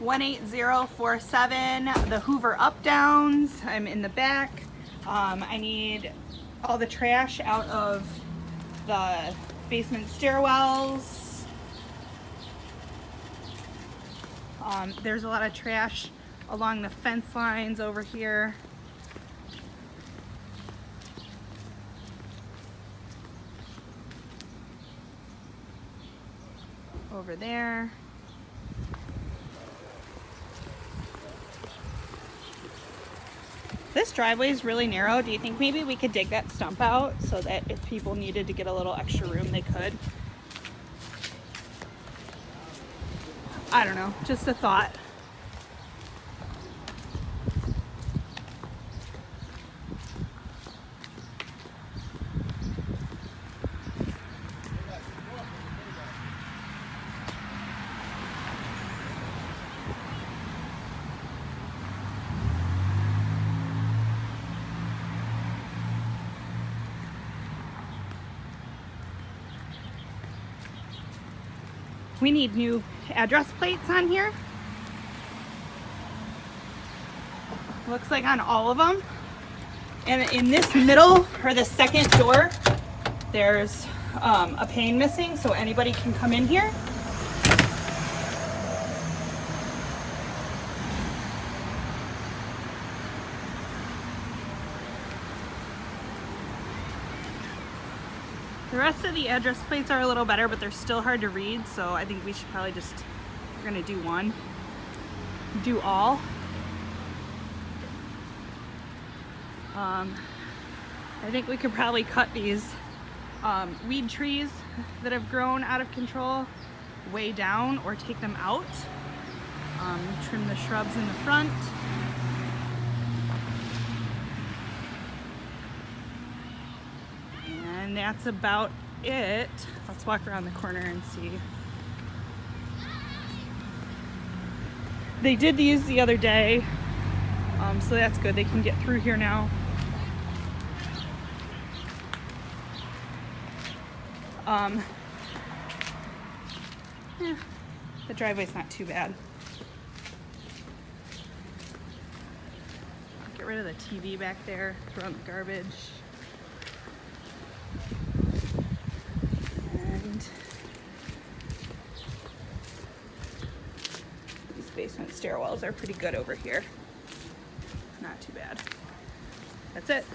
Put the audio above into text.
18047, the Hoover updowns. I'm in the back. I need all the trash out of the basement stairwells. There's a lot of trash along the fence lines over here. Over there. This driveway is really narrow. Do you think maybe we could dig that stump out so that if people needed to get a little extra room, they could? I don't know, just a thought. We need new address plates on here. Looks like on all of them. And in this middle, or the second door, there's a pane missing, so anybody can come in here. The rest of the address plates are a little better, but they're still hard to read, so I think we should probably just, we're gonna do one. Do all. I think we could probably cut these weed trees that have grown out of control way down or take them out. Trim the shrubs in the front. And that's about it. Let's walk around the corner and see. They did these the other day, so that's good. They can get through here now. Yeah, the driveway's not too bad. Get rid of the TV back there, throw in the garbage. And these basement stairwells are pretty good over here. Not too bad. That's it.